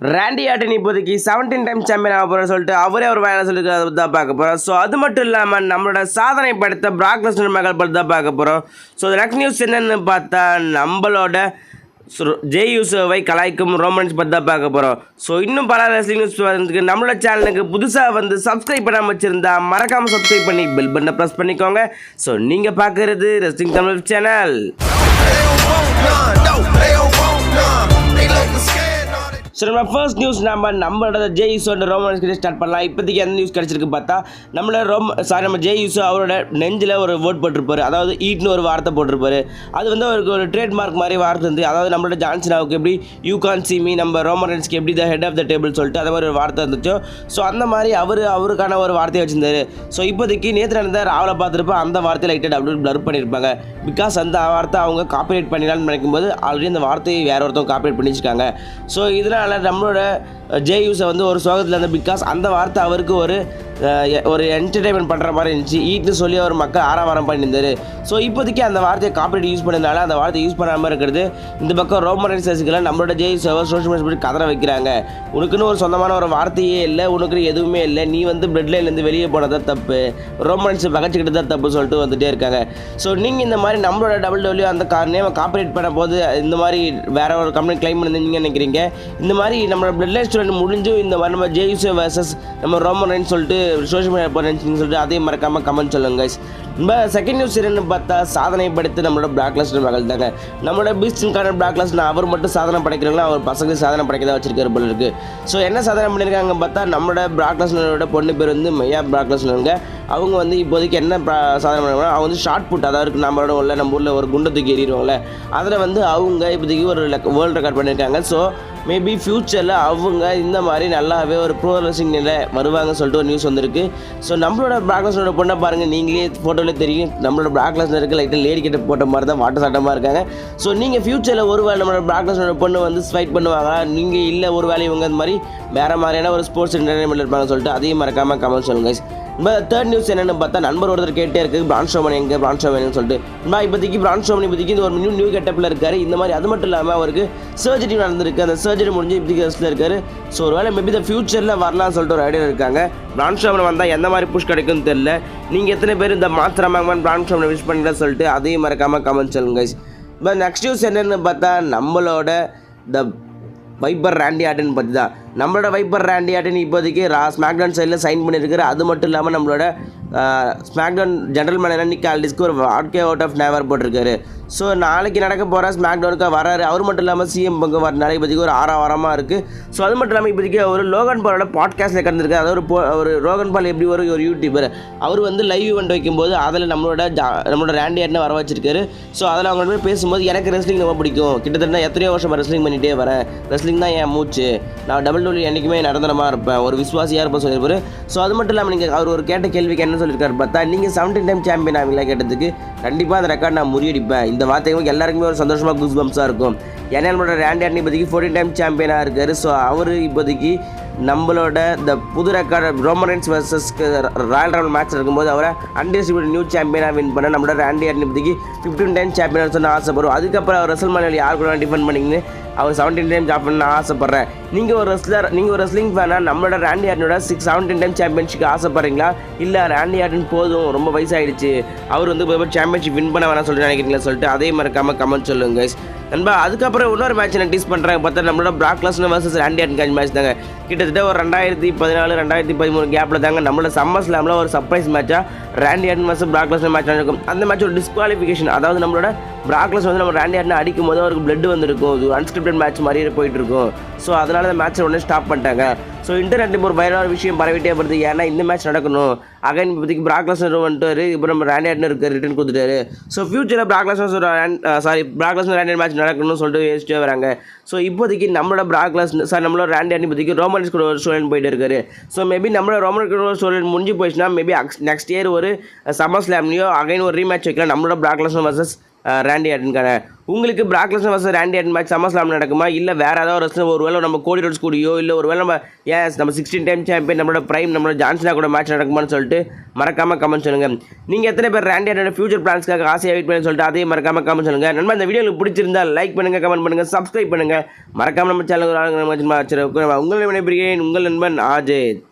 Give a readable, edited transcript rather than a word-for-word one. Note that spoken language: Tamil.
ராண்டி ஆர்டன் இப்போதைக்கு 17 டைம் சாம்பியன் ஆக போகிறோம் சொல்லிட்டு அவரே ஒரு வேலை சொல்லிட்டு அதை பற்றி தான் பார்க்க போகிறோம். ஸோ அது மட்டும் இல்லாமல் நம்மளோட சாதனை படுத்த பிராக் லெஸ்னர் மகள் பற்றி தான் பார்க்க போகிறோம். ஸோ நெக்ஸ்ட் நியூஸ் என்னென்னு பார்த்தா நம்மளோட ஜெய் யூசோவை கலாய்க்கும் ரோமன்ஸ் பற்றி தான் பார்க்க போகிறோம். ஸோ இன்னும் பல ரெஸ்லிங் நியூஸ் வரதுக்கு நம்மளோட சேனலுக்கு புதுசாக வந்து சப்ஸ்கிரைப் பண்ணாமல் வச்சுருந்தா மறக்காமல் சப்ஸ்கிரைப் பண்ணி பெல் பட்டனை ப்ரெஸ் பண்ணிக்கோங்க. ஸோ நீங்கள் பார்க்குறது ரெஸ்லிங் தமிழ் சேனல். ஸோ நம்ம ஃபர்ஸ்ட் நியூஸ் நம்மளோட ஜெய் யூசோட ரோமன்ஸ் கிட்ட ஸ்டார்ட் பண்ணலாம். இப்போதைக்கு எந்த நியூஸ் கிடச்சிருக்கு பார்த்தா நம்ம ஜெய் யூசோ அவரோட நெஞ்சில் ஒரு வேர்ட் போட்டிருப்பாரு, அதாவது ஈட்னு ஒரு வார்த்தை போட்டிருப்பாரு. அது வந்து அவருக்கு ஒரு ட்ரேட்மார்க் மாதிரி வார்த்தை இருந்து, அதாவது நம்மளோட ஜான்சினாவுக்கு எப்படி யூ கான் சி மீ, நம்ம ரோமன்ஸ்க்கு எப்படி the head of the table சொல்லிட்டு அது மாதிரி ஒரு வார்த்தை இருந்துச்சோ, ஸோ அந்த மாதிரி அவருக்கான ஒரு வார்த்தையை வச்சிருந்தாரு. ஸோ இப்போதைக்கு நேற்று நடந்த ராவலை பார்த்துருப்பா அந்த வார்த்தையை லைட்டட் அப்படின்னு ப்ளர் பண்ணியிருப்பாங்க. பிகாஸ் அந்த வார்த்தை அவங்க காப்பிரைட் பண்ணிடலான்னு நினைக்கும் போது ஆல்ரெடி அந்த வார்த்தையை வேற ஒருத்தவங்க காப்பிரைட் பண்ணி வச்சுருக்காங்க. ஸோ இதனால் நம்மளோட ஜே யூஸை வந்து ஒரு சோகத்தில் இருந்த, பிகாஸ் அந்த வார்த்தை அவருக்கு ஒரு என்டர்டைன்மெண்ட் பண்ணுற மாதிரி இருந்துச்சு. ஈட்னு சொல்லி அவர் மக்கள் ஆரவாரம் பண்ணியிருந்தார். ஸோ இப்போதைக்கு அந்த வார்த்தையை காப்பிரைட் யூஸ் பண்ணதுனால அந்த வார்த்தையை யூஸ் பண்ணாமல் இருக்கிறது. இந்த பக்கம் ரோமன்ஸ் ரசிகர்கள் நம்மளோட ஜே யூஸை சோஷியல் மீடியா கதற வைக்கிறாங்க. உனக்குன்னு ஒரு சொந்தமான ஒரு வார்த்தையே இல்லை, உனக்குன்னு எதுவுமே இல்லை, நீ வந்து பிளட் லைன்லேருந்து வெளியே போனதான் தப்பு, ரோமன்ஸ் பகச்சிக்கிட்டு தான் தப்பு சொல்லிட்டு வந்துகிட்டே இருக்காங்க. ஸோ நீங்கள் இந்த மாதிரி நம்மளோட WWE அந்த நேமை காப்பிரைட் பண்ண போது இந்த மாதிரி வேற ஒரு கம்பெனி கிளைம் பண்ணி நீங்கள் நினைக்கிறீங்க. இந்த மாதிரி நம்மளோட பிளட் லைன் ஸ்டூடெண்ட் முடிஞ்சு இந்த மாதிரி நம்ம ஜே யூஸோ வர்சஸ் நம்ம ரோமன் சொல்லிட்டு சோஷியல் மீடியா போறேன்னு சொல்லிட்டு அதையும் மறக்காமல் கமெண்ட் சொல்லுங்க கைஸ். நம்ம செகண்ட் நியூஸ் என்னன்னு பார்த்தா சாதனை படைத்து நம்மளோட பிராக் லெஸ்னர் மகள் தாங்க. நம்மளோட பீஸ்டின்கான பிராக் லெஸ்னர் அவர் மட்டும் சாதனை படைக்கிறாங்களா, அவர் பசங்க சாதனை படைக்க தான் வச்சிருக்காரு போல இருக்கு. ஸோ என்ன சாதனை பண்ணியிருக்காங்க பார்த்தா நம்மளோட பிராக் லெஸ்னரோட பொண்ணு பேர் வந்து மெய்யா பிராக் லெஸ்னருங்க. அவங்க வந்து இப்போதைக்கு என்ன சாதனை பண்ணுறாங்க, அவங்க வந்து ஷார்ட் புட், அதாவது நம்ம ஊரில் ஒரு குண்டை தூக்கி எறிடுவாங்களே, அதில் வந்து அவங்க இப்போதைக்கு ஒரு வேர்ல்டு ரெக்கார்ட் பண்ணியிருக்காங்க. ஸோ மேபி ஃப்யூச்சரில் அவங்க இந்த மாதிரி நல்லாவே ஒரு ப்ரோ ரெஸ்லிங்கில் வருவாங்கன்னு சொல்லிட்டு ஒரு நியூஸ் வந்திருக்கு. ஸோ நம்மளோட பிராக் லெஸ்னரோட பொண்ணை பாருங்கள், நீங்களே ஃபோட்டோவிலே தெரியும். நம்மளோட பிராக் லெஸ்னருக்கு லைட்டாக லேடி கிட்ட போட்ட மாதிரி தான் வாட்ட சாட்டமாக இருக்காங்க. ஸோ நீங்கள் ஃப்யூச்சரில் ஒரு வேளை நம்மளோட பிராக் லெஸ்னரோட பொண்ணு வந்து ஃபைட் பண்ணுவாங்களா, நீங்கள் இல்லை ஒரு வேலை இவங்க இந்த மாதிரி வேறு மாதிரியான ஒரு ஸ்போர்ட்ஸ் என்டர்டைன்மெண்ட் இருப்பாங்கன்னு சொல்லிட்டு அதையும் மறக்காமல் கமெண்ட் சொல்லுங்க. இப்போ தேர்ட் நியூஸ் என்னென்னு பார்த்தா நண்பர் ஒருத்தர் கேட்டே இருக்குது பிரான் ஸ்ட்ரோமன் எங்கே சொல்லிட்டு. இப்போதைக்கு பிரான் ஸ்ட்ரோமன் இப்போதைக்கு இந்த ஒரு நியூ கெட்டப்பில் இருக்கார். இந்த மாதிரி அது மட்டும் இல்லாமல் அவருக்கு சர்ஜரி நடந்திருக்கு, அந்த சர்ஜரி முடிஞ்சு இப்போதைக்கு ரெஸ்ட்டில் இருக்கார். ஸோ ஒரு வேளை மேபி இந்த ஃபியூச்சரில் வரலாம்னு சொல்லிட்டு ஒரு ஐடியா இருக்காங்க. பிரான் ஸ்ட்ரோமன் வந்தால் எந்த மாதிரி புஷ் கிடைக்கும்னு தெரியல. நீங்கள் எத்தனை பேர் இந்த மாத்திரமாகமான் பிரான் ஸ்ட்ரோமனை விஷ் பண்ணிக்கலாம் சொல்லிட்டு அதையும் மறக்காமல் கமெண்ட் சொல்லுங்க. இப்போ நெக்ஸ்ட் நியூஸ் என்னென்னு பார்த்தா நம்மளோட வைப்பர் ராண்டி ஆர்டன் பற்றி தான். நம்மளோட வைப்பர் ராண்டி ஆர்டன் இப்போதைக்கு ஸ்மாக்டவுன் சைடில் சைன் பண்ணியிருக்காரு. அது மட்டும் இல்லாமல் நம்மளோட ஸ்மாக்டவுன் ஜென்ரல் மேனேஜர் நிக் ஆல்டிஸ்க்கு ஒரு வாட்கே அவுட் ஆஃப் நேவர் போட்டிருக்காரு. ஸோ நாளைக்கு நடக்க போகிற ஸ்மாக்டவுனுக்கு வராரு. அவர் மட்டும் இல்லாமல் சிஎம் பங்கு நாளைக்கு இப்போதைக்கு ஒரு 6 வாரமாக இருக்குது. ஸோ அது மட்டும் இல்லாமல் இப்போதைக்கு ஒரு லோகன் பாலோட பாட்காஸ்ட்டில் கலந்துருக்காரு. அதாவது ஒரு ரோகன் பால் எப்படி ஒரு யூடியூபர், அவர் வந்து லைவ் ஈவெண்ட் வைக்கும்போது அதில் நம்மளோட ராண்டி ஆர்டனை வர வச்சிருக்காரு. ஸோ அதில் அவங்க போய் பேசும்போது எனக்கு ரெஸ்லிங் ரொம்ப பிடிக்கும், கிட்டத்தட்ட எத்தனையோ வருஷமாக ரெஸ்லிங் பண்ணிகிட்டே வரேன், ரெஸ்லிங் தான் என் மூச்சு, நான் WWE என்றைக்குமே நடந்தனமாக இருப்பேன், ஒரு விசுவாசியாக இருப்பேன் சொல்லியிருப்பாரு. ஸோ அது மட்டும் இல்லாமல் நீங்கள் அவர் ஒரு கேட்ட கேள்விக்கு என்ன சொல்லியிருக்காரு பார்த்தா, நீங்கள் 17 டைம் சாம்பியன் ஆவீங்களா கேட்டதுக்கு, கண்டிப்பாக அந்த ரெக்கார்ட் நான் முறியடிப்பேன். இந்த வார்த்தைகளுக்கு எல்லாருக்குமே ஒரு சந்தோஷமாக கூஸ் பம்ப்ஸாக இருக்கும். ஏன்னா நம்மளோட ராண்டி ஆர்டன் இப்போதைக்கு 14 டைம் சாம்பியனாக இருக்கார். ஸோ அவர் இப்போதைக்கு நம்மளோட இந்த புது record Romans versus Royal rumble match இருக்கும்போது அவரை அன்டிஸ்ட்ரிபியூட்டட் நியூ சாம்பியனாக வின் பண்ண நம்மளோட ராண்டி ஆர்டன் இப்போதைக்கு 15 டைம் சாம்பியனாக சொன்ன ஆசைப்படுவோம். அதுக்கப்புறம் அவர் ரெஸ்ல்மேனியாவில் யார் கூட டிஃபெண்ட் பண்ணிங்கன்னு அவர் 17 டைம் சாம்பியன் நான் ஆசைப்பட்றேன். நீங்கள் ஒரு ரெஸ்லிங் ஃபேனாக நம்மளோட ராண்டி ஆர்டனோட 17 டைம் சாம்பியன்ஷிப் ஆசைப்படுறீங்களா, இல்லை ராண்டி ஆர்டன் போதும் ரொம்ப வயசாகிடுச்சு அவர் வந்து சாம்பியன்ஷிப் வின் பண்ண வேணாம் சொல்லிட்டு நினைக்கிறீங்களா சொல்லிட்டு அதே மறக்காமல் கமெண்ட் சொல்லுங்க கைஸ். நண்பா அதுக்கப்புறம் இன்னொரு மேட்ச் நான் டீஸ் பண்ணுறாங்க பார்த்தா நம்மளோட பிராக் லெஸ்னர் வர்சஸ் ராண்டி ஆர்டன் மேட்ச் தாங்க. கிட்டத்தட்ட ஒரு 2014 2013 கேப்பில் தாங்க நம்மளோட சம்மர் ஸ்லாமில் ஒரு சர்ப்ரைஸ் மேட்சாக Randy Orton versus Brock Lesnar match நடக்கும். அந்த மேட்ச் ஒரு டிஸ்குவாலிஃபிகேஷன், அதாவது நம்மளோட பிராக் லெஸ்னர் வந்து நம்ம ராண்டி ஆர்டனை அடிக்கும் போது அவருக்கு பிளட் வந்துருக்கும், ஒரு அன்ஸ்கிரிப்டட் மேட்ச் மாதிரியே போயிட்டு இருக்கும். ஸோ அதனால அந்த மேட்ச்சை உடனே ஸ்டாப் பண்ணிட்டாங்க. ஸோ இன்டர்நெட் ஒரு வைரலான விஷயம் பரவிட்டே வருது, ஏன்னா இந்த மேட்ச் நடக்கணும் அகைன் இப்போதைக்கு பிராக் லெஸ்னர் வந்துட்டாரு, இப்போ நம்ம ராண்டி ஆர்டன் இருக்க ரிட்டர்ன் கொடுத்துட்டாரு. ஸோ ஃபியூச்சரில் பிராக் லெஸ்னர் ராண்டி ஆர்டன் மேட்ச் நடக்கணும்னு சொல்லிட்டு யோசிச்சுட்டே வராங்க. ஸோ இப்போதைக்கு நம்மளோட பிராக் லெஸ்னர் நம்மளோட ராண்டி ஆர்டன் இப்போதைக்கு ரோமன்ஸ் கூட ஒரு ஸ்டோரின் போயிட்டு இருக்காரு. ஸோ மேபி நம்மளோட ரோமன் கூட ஒரு ஸ்டோரின் முடிஞ்சு போயிடுச்சுன்னா மேபி நெக்ஸ்ட் இயர் ஒரு சம்மர் ஸ்லாம்லையோ அகைன் ஒரு ரீமேட்ச் வைக்கலாம் நம்மளோட பிராக் லெஸ்னர் வர்சஸ் ராண்டி ஆர்டனுக்கான. உங்களுக்கு பிராக் லெஸ்னர் வர்சஸ் ராண்டி ஆர்டன் மேட்ச் சம்மர்ஸ்லாம் நடக்குமா, இல்லை வேறு ஏதாவது ஒரு ஒருவேளை நம்ம கோடி ரோட்ஸ் கூடியோ, இல்லை ஒருவேளை நம்ம 16 டைம் சாம்பியன் நம்மளோட பிரைம் நம்மளோட ஜான்சனா கூட மேட்ச் நடக்குமான்னு சொல்லிட்டு மறக்காமல் கமெண்ட் சொல்லுங்கள். நீங்கள் எத்தனை பேர் ராண்டி ஆர்டனோட ஃபியூச்சர் பிளான்ஸ்க்காக ஆசையாக வெயிட் பண்ணி சொல்லிட்டு அதையும் மறக்காமல் கமெண்ட் சொல்லுங்கள். நண்பா இந்த வீடியோ உங்களுக்கு பிடிச்சிருந்தா லைக் பண்ணுங்கள், கமெண்ட் பண்ணுங்கள், சப்ஸ்கிரைப் பண்ணுங்கள். மறக்காமல் நம்ம சேனல் உங்கள் நண்பன் ஆஜித்.